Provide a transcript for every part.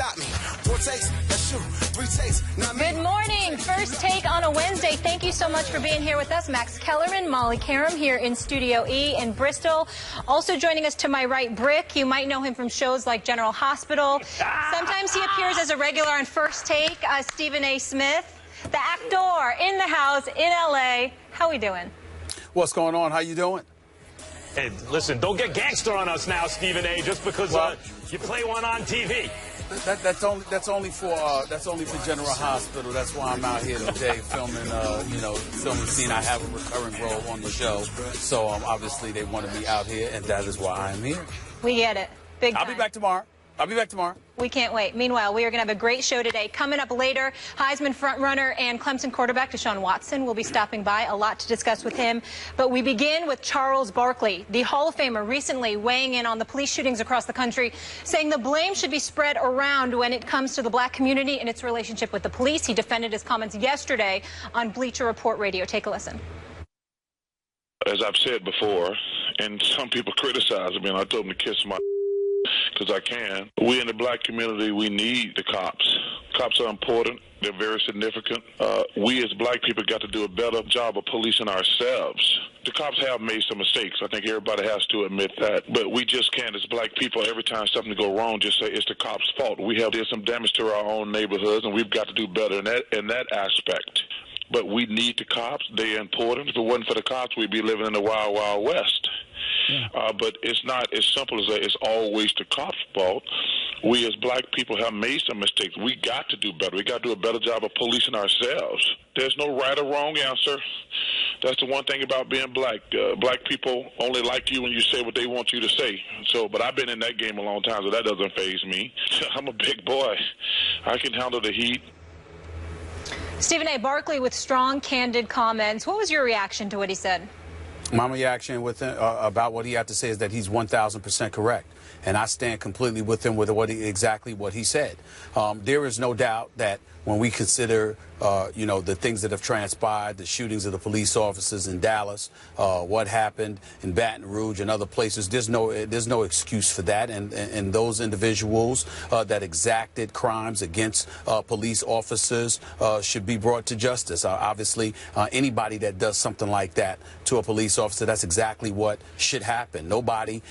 stop me. 4 takes, let's shoot. 3 takes, not me. Good morning. First take on a Wednesday. Thank you so much for being here with us. Max Kellerman, Molly Karam here in Studio E in Bristol. Also joining us to my right, Brick. You might know him from shows like General Hospital. Sometimes he appears as a regular on First Take. Stephen A. Smith, the actor in the house in L.A. How we doing? What's going on? How you doing? Hey, listen, don't get gangster on us now, Stephen A. Just because you play one on TV. That's only for General Hospital. That's why I'm out here today filming filming scene. I have a recurring role on the show, so obviously they wanted me out here, and that is why I'm here. We get it. Big time. I'll be back tomorrow. We can't wait. Meanwhile, we are going to have a great show today. Coming up later, Heisman frontrunner and Clemson quarterback Deshaun Watson will be stopping by. A lot to discuss with him. But we begin with Charles Barkley, the Hall of Famer, recently weighing in on the police shootings across the country, saying the blame should be spread around when it comes to the black community and its relationship with the police. He defended his comments yesterday on Bleacher Report Radio. Take a listen. As I've said before, and some people criticize me, and I told them to kiss my because I can. We in the black community, we need the cops. Cops are important. They're very significant. We as black people got to do a better job of policing ourselves. The cops have made some mistakes. I think everybody has to admit that. But we just can't, as black people, every time something go wrong, just say it's the cops' fault. We have did some damage to our own neighborhoods, and we've got to do better in that aspect. But we need the cops. They're important. If it wasn't for the cops, we'd be living in the wild, wild west. Yeah. But it's not as simple as that. It's always the cops' fault. We as black people have made some mistakes. We got to do better. We got to do a better job of policing ourselves. There's no right or wrong answer. That's the one thing about being black. Black people only like you when you say what they want you to say. But I've been in that game a long time, so that doesn't faze me. I'm a big boy. I can handle the heat. Stephen A. Barkley with strong, candid comments. What was your reaction to what he said? My reaction with him, about what he had to say is that he's 1,000% correct. And I stand completely with him with exactly what he said. There is no doubt that when we consider, the things that have transpired, the shootings of the police officers in Dallas, what happened in Baton Rouge and other places, there's no excuse for that. And those individuals that exacted crimes against police officers should be brought to justice. Obviously, anybody that does something like that to a police officer, that's exactly what should happen. Nobody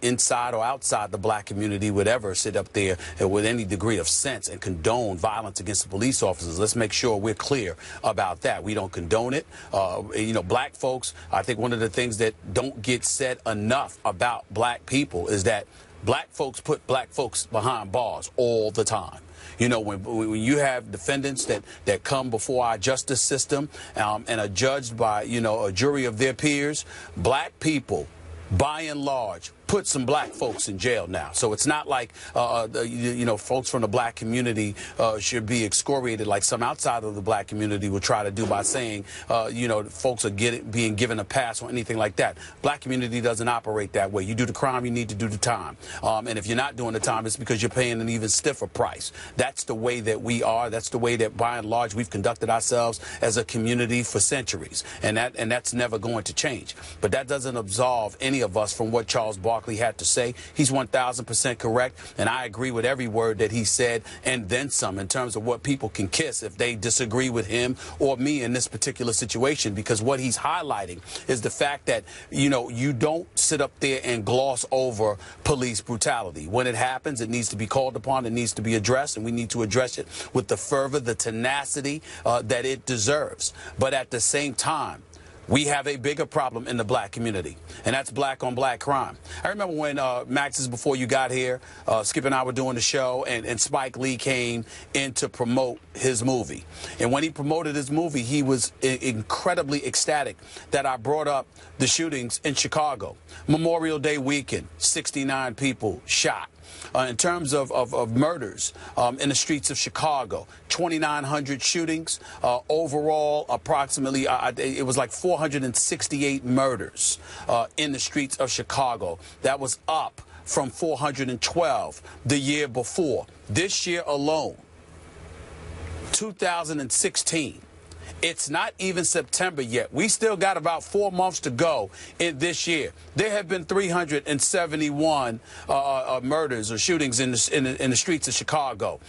inside or outside the black community would ever sit up there with any degree of sense and condone violence against the police officers. Let's make sure we're clear about that. We don't condone it. Black folks, I think one of the things that don't get said enough about black people is that black folks put black folks behind bars all the time. When you have defendants that come before our justice system and are judged by, a jury of their peers, black people, by and large, put some black folks in jail now. So it's not like, folks from the black community should be excoriated like some outside of the black community would try to do by saying, folks are being given a pass or anything like that. Black community doesn't operate that way. You do the crime, you need to do the time. And if you're not doing the time, it's because you're paying an even stiffer price. That's the way that we are. That's the way that, by and large, we've conducted ourselves as a community for centuries. And that's never going to change. But that doesn't absolve any of us from what Charles Barkley had to say. He's 1,000% correct, and I agree with every word that he said and then some in terms of what people can kiss if they disagree with him or me in this particular situation, because what he's highlighting is the fact that, you don't sit up there and gloss over police brutality. When it happens, it needs to be called upon, it needs to be addressed, and we need to address it with the fervor, the tenacity that it deserves. But at the same time, we have a bigger problem in the black community, and that's black on black crime. I remember when, Max's, before you got here, Skip and I were doing the show, and Spike Lee came in to promote his movie. And when he promoted his movie, he was incredibly ecstatic that I brought up the shootings in Chicago. Memorial Day weekend, 69 people shot. In terms of murders in the streets of Chicago, 2,900 shootings. Overall, approximately, it was like 468 murders in the streets of Chicago. That was up from 412 the year before. This year alone, 2016, It's not even September yet. We still got about 4 months to go in this year. There have been 371 murders or shootings in the streets of Chicago.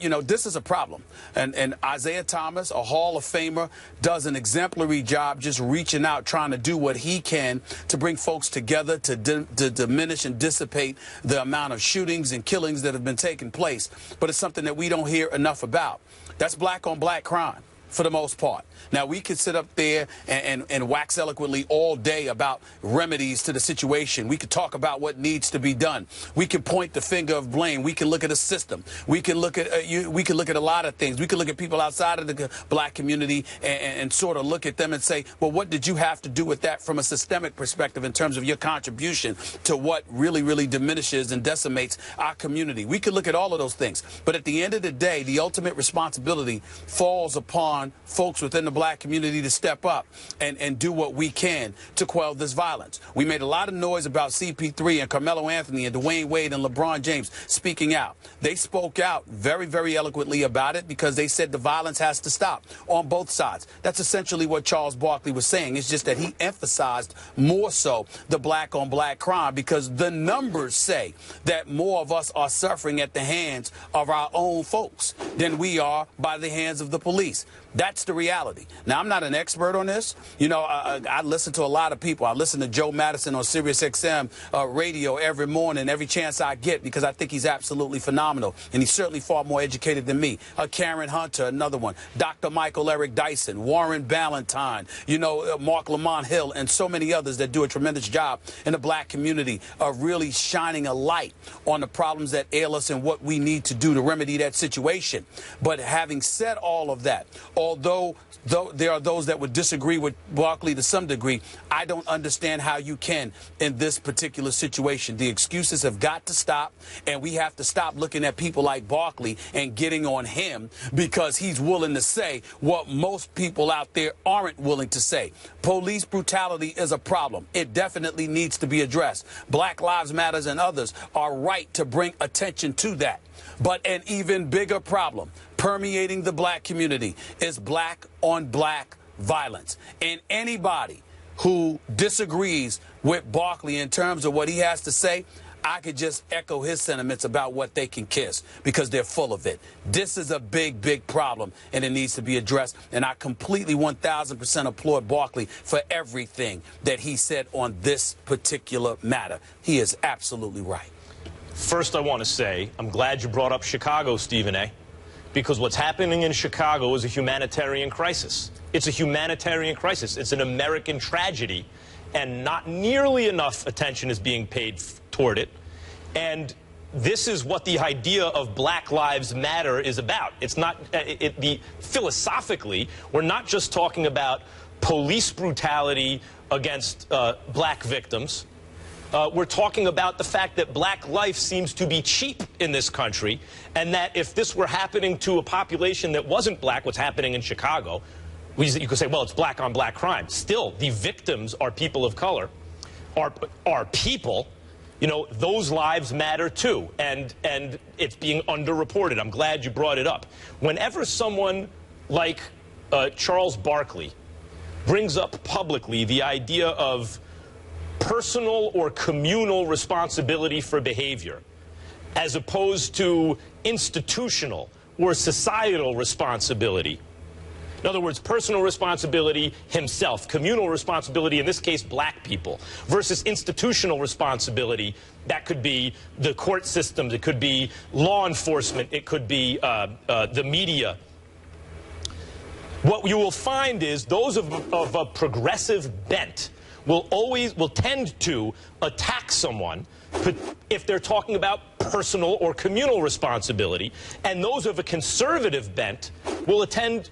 You know, this is a problem. And Isaiah Thomas, a Hall of Famer, does an exemplary job just reaching out, trying to do what he can to bring folks together, to diminish and dissipate the amount of shootings and killings that have been taking place. But it's something that we don't hear enough about. That's black on black crime, for the most part. Now, we could sit up there and wax eloquently all day about remedies to the situation. We could talk about what needs to be done. We can point the finger of blame. We can look at a system. We can look at a lot of things. We can look at people outside of the black community and sort of look at them and say, well, what did you have to do with that from a systemic perspective in terms of your contribution to what really, really diminishes and decimates our community? We could look at all of those things. But at the end of the day, the ultimate responsibility falls upon folks within the black community to step up and do what we can to quell this violence. We made a lot of noise about CP3 and Carmelo Anthony and Dwayne Wade and LeBron James speaking out. They spoke out very, very eloquently about it because they said the violence has to stop on both sides. That's essentially what Charles Barkley was saying. It's just that he emphasized more so the black on black crime because the numbers say that more of us are suffering at the hands of our own folks than we are by the hands of the police. That's the reality. Now, I'm not an expert on this. You know, I listen to a lot of people. I listen to Joe Madison on Sirius XM radio every morning, every chance I get, because I think he's absolutely phenomenal. And he's certainly far more educated than me. Karen Hunter, another one. Dr. Michael Eric Dyson, Warren Ballantyne, you know, Mark Lamont Hill, and so many others that do a tremendous job in the black community of really shining a light on the problems that ail us and what we need to do to remedy that situation. But having said all of that, although there are those that would disagree with Barkley to some degree, I don't understand how you can in this particular situation. The excuses have got to stop, and we have to stop looking at people like Barkley and getting on him because he's willing to say what most people out there aren't willing to say. Police brutality is a problem. It definitely needs to be addressed. Black Lives Matter and others are right to bring attention to that. But an even bigger problem permeating the black community is black on black violence. And anybody who disagrees with Barkley in terms of what he has to say, I could just echo his sentiments about what they can kiss because they're full of it. This is a big, big problem, and it needs to be addressed. And I completely 1,000% applaud Barkley for everything that he said on this particular matter. He is absolutely right. First, I want to say I'm glad you brought up Chicago, Stephen A., because what's happening in Chicago is a humanitarian crisis. It's a humanitarian crisis. It's an American tragedy, and not nearly enough attention is being paid toward it. And this is what the idea of Black Lives Matter is about. It's not, philosophically, we're not just talking about police brutality against black victims. We're talking about the fact that black life seems to be cheap in this country, and that if this were happening to a population that wasn't black, what's happening in Chicago, you could say, well, it's black on black crime. Still, the victims are people of color, are people. You know, those lives matter too, and it's being underreported. I'm glad you brought it up. Whenever someone like Charles Barkley brings up publicly the idea of personal or communal responsibility for behavior, as opposed to institutional or societal responsibility. In other words, personal responsibility himself, communal responsibility, in this case, black people, versus institutional responsibility. That could be the court systems, it could be law enforcement, it could be the media. What you will find is those of a progressive bent will tend to attack someone if they're talking about personal or communal responsibility, and those of a conservative bent will tend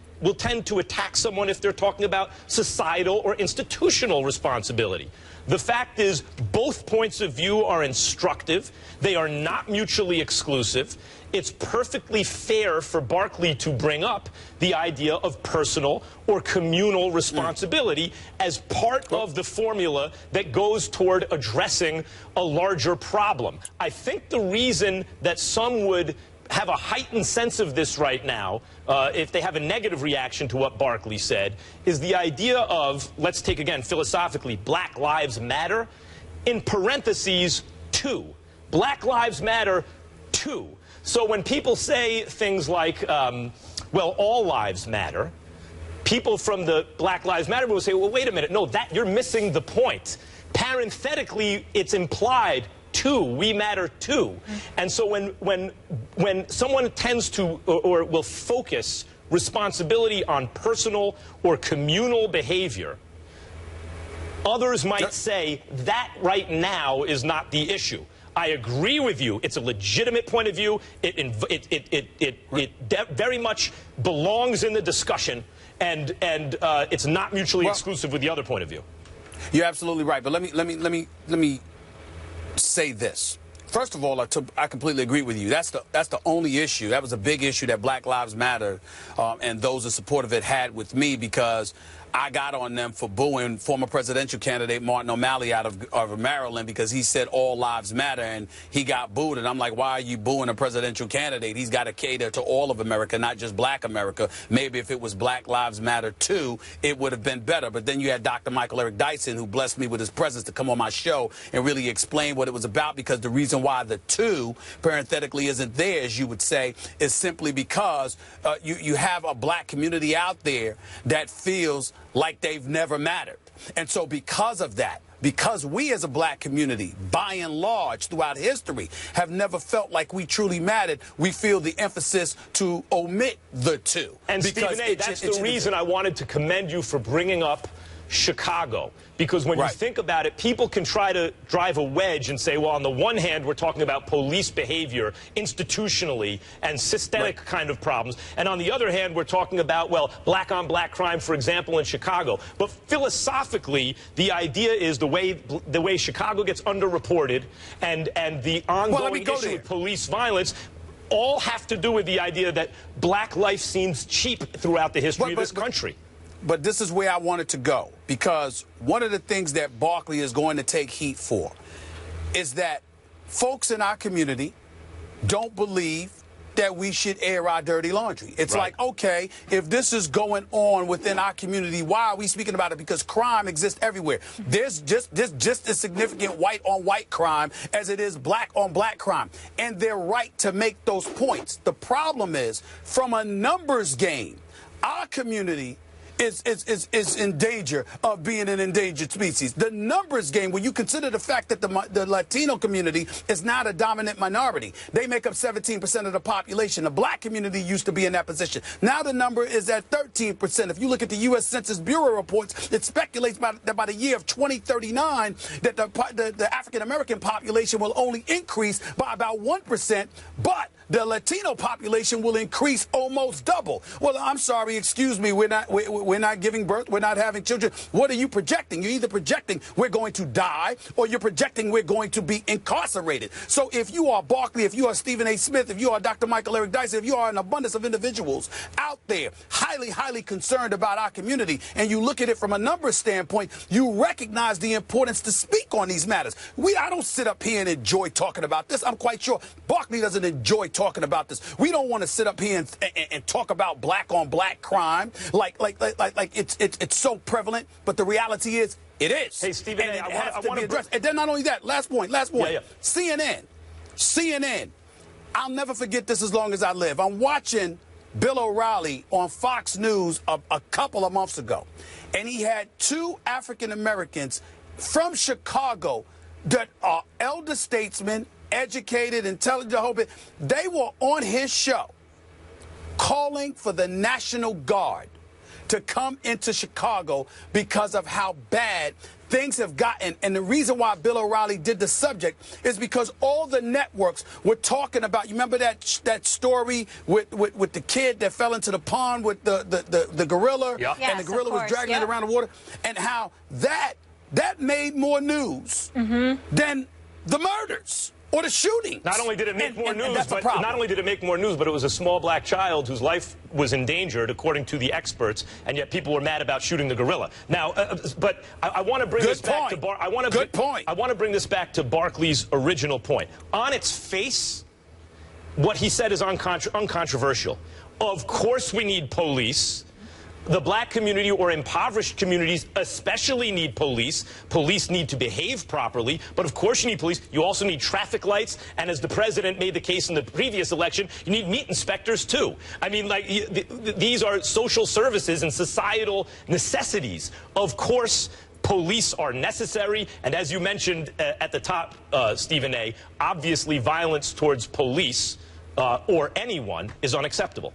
to attack someone if they're talking about societal or institutional responsibility. The fact is, both points of view are instructive. They are not mutually exclusive. It's perfectly fair for Barkley to bring up the idea of personal or communal responsibility as part of the formula that goes toward addressing a larger problem. I think the reason that some would have a heightened sense of this right now, if they have a negative reaction to what Barkley said, is the idea of, let's take again philosophically, Black Lives Matter, in parentheses, 2. Black Lives Matter, 2. So when people say things like, well, all lives matter, people from the Black Lives Matter will say, well, wait a minute, no, you're missing the point. Parenthetically, it's implied, too. We matter, too. And so when someone tends to or will focus responsibility on personal or communal behavior, others might say that right now is not the issue. I agree with you. It's a legitimate point of view. It very much belongs in the discussion, and it's not mutually exclusive with the other point of view. You're absolutely right. But let me say this. First of all, I completely agree with you. That's the only issue. That was a big issue that Black Lives Matter and those in support of it had with me, because I got on them for booing former presidential candidate Martin O'Malley out of Maryland because he said all lives matter, and he got booed. And I'm like, why are you booing a presidential candidate? He's got to cater to all of America, not just Black America. Maybe if it was Black Lives Matter too, it would have been better. But then you had Dr. Michael Eric Dyson, who blessed me with his presence to come on my show and really explain what it was about, because the reason why the 2 parenthetically isn't there, as you would say, is simply because you have a Black community out there that feels like they've never mattered. And so because of that, because we as a Black community, by and large, throughout history, have never felt like we truly mattered, we feel the emphasis to omit the 2. And Stephen A., that's the reason I wanted to commend you for bringing up Chicago. Because when you think about it, people can try to drive a wedge and say, well, on the one hand, we're talking about police behavior institutionally and systemic kind of problems. And on the other hand, we're talking about, well, black-on-black crime, for example, in Chicago. But philosophically, the idea is the way Chicago gets underreported and the ongoing issue with police violence all have to do with the idea that Black life seems cheap throughout the history of this country. But this is where I wanted to go, because one of the things that Barkley is going to take heat for is that folks in our community don't believe that we should air our dirty laundry. It's like, okay, if this is going on within our community, why are we speaking about it? Because crime exists everywhere. There's just as significant white-on-white crime as it is black-on-black crime. And they're right to make those points. The problem is, from a numbers game, our community is in danger of being an endangered species. The numbers game, when you consider the fact that the Latino community is not a dominant minority. They make up 17% of the population. The Black community used to be in that position. Now the number is at 13%. If you look at the U.S. Census Bureau reports, it speculates that by the year of 2039 that the African-American population will only increase by about 1%, but the Latino population will increase almost double. Well, I'm sorry, excuse me, we're not giving birth, we're not having children. What are you projecting? You're either projecting we're going to die, or you're projecting we're going to be incarcerated. So if you are Barkley, if you are Stephen A. Smith, if you are Dr. Michael Eric Dyson, if you are an abundance of individuals out there highly concerned about our community, and you look at it from a numbers standpoint, you recognize the importance to speak on these matters. I don't sit up here and enjoy talking about this. I'm quite sure Barkley doesn't enjoy talking about this. We don't want to sit up here and talk about black-on-black crime like it's so prevalent, but the reality is it is. Hey, Stephen, and I want to address. And then not only that, last point. Yeah. CNN. I'll never forget this as long as I live. I'm watching Bill O'Reilly on Fox News a couple of months ago, and he had 2 African Americans from Chicago that are elder statesmen, educated, intelligent, the whole bit. They were on his show calling for the National Guard to come into Chicago because of how bad things have gotten. And the reason why Bill O'Reilly did the subject is because all the networks were talking about, you remember that story with the kid that fell into the pond with the gorilla? Yes, and the gorilla was dragging it around the water, and how that made more news than the murders or the shootings. Not only did it make more news, but it was a small black child whose life was endangered, according to the experts, and yet people were mad about shooting the gorilla. Now, but I want to bring this back to I want to bring this back to Barkley's original point. On its face, what he said is uncontroversial. Of course we need police. The black community or impoverished communities especially need police. Police need to behave properly, but of course you need police. You also need traffic lights, and as the president made the case in the previous election, you need meat inspectors too. I mean, like, these are social services and societal necessities. Of course, police are necessary, and as you mentioned at the top, Stephen A., obviously violence towards police or anyone is unacceptable.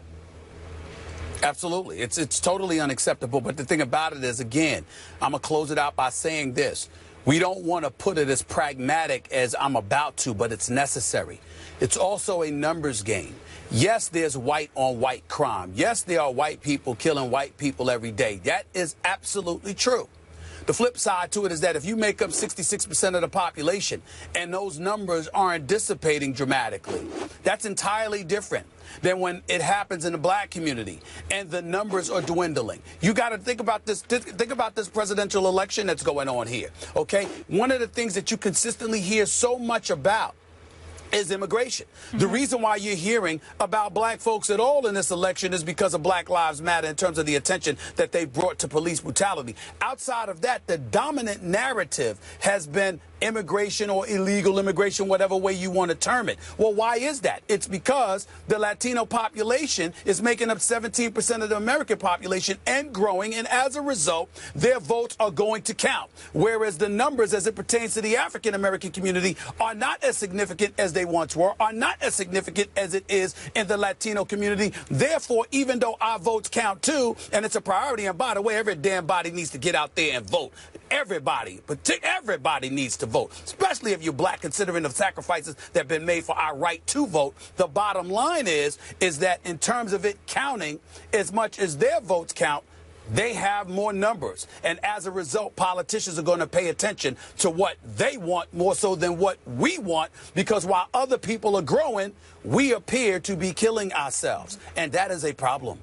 Absolutely. It's totally unacceptable. But the thing about it is, again, I'm going to close it out by saying this. We don't want to put it as pragmatic as I'm about to, but it's necessary. It's also a numbers game. Yes, there's white on white crime. Yes, there are white people killing white people every day. That is absolutely true. The flip side to it is that if you make up 66% of the population and those numbers aren't dissipating dramatically, that's entirely different than when it happens in the black community and the numbers are dwindling. You got to think about this. Think about this presidential election that's going on here. OK, one of the things that you consistently hear so much about is immigration. The reason why you're hearing about black folks at all in this election is because of Black Lives Matter in terms of the attention that they brought to police brutality. Outside of that, the dominant narrative has been immigration or illegal immigration, whatever way you want to term it. Well, why is that? It's because the Latino population is making up 17% of the American population and growing, and as a result, their votes are going to count. Whereas the numbers as it pertains to the African American community are not as significant as they once were, are not as significant as it is in the Latino community. Therefore, even though our votes count too, and it's a priority, and by the way, every damn body needs to get out there and vote. Everybody needs to vote, especially if you're black, considering the sacrifices that have been made for our right to vote. The bottom line is that in terms of it counting, as much as their votes count, they have more numbers. And as a result, politicians are going to pay attention to what they want more so than what we want, because while other people are growing, we appear to be killing ourselves. And that is a problem.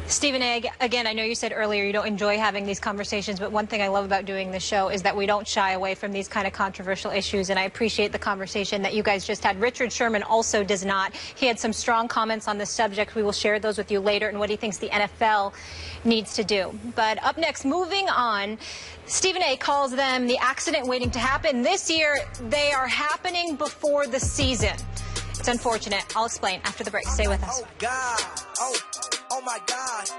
Stephen A., again, I know you said earlier you don't enjoy having these conversations, but one thing I love about doing this show is that we don't shy away from these kind of controversial issues, and I appreciate the conversation that you guys just had. Richard Sherman also does not. He had some strong comments on this subject. We will share those with you later and what he thinks the NFL needs to do. But up next, moving on, Stephen A. calls them the accident waiting to happen. This year, they are happening before the season. It's unfortunate. I'll explain after the break. Stay with us. Oh, God. Oh, my God.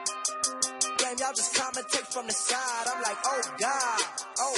Damn, y'all just commentate from the side. I'm like, oh, God. Oh.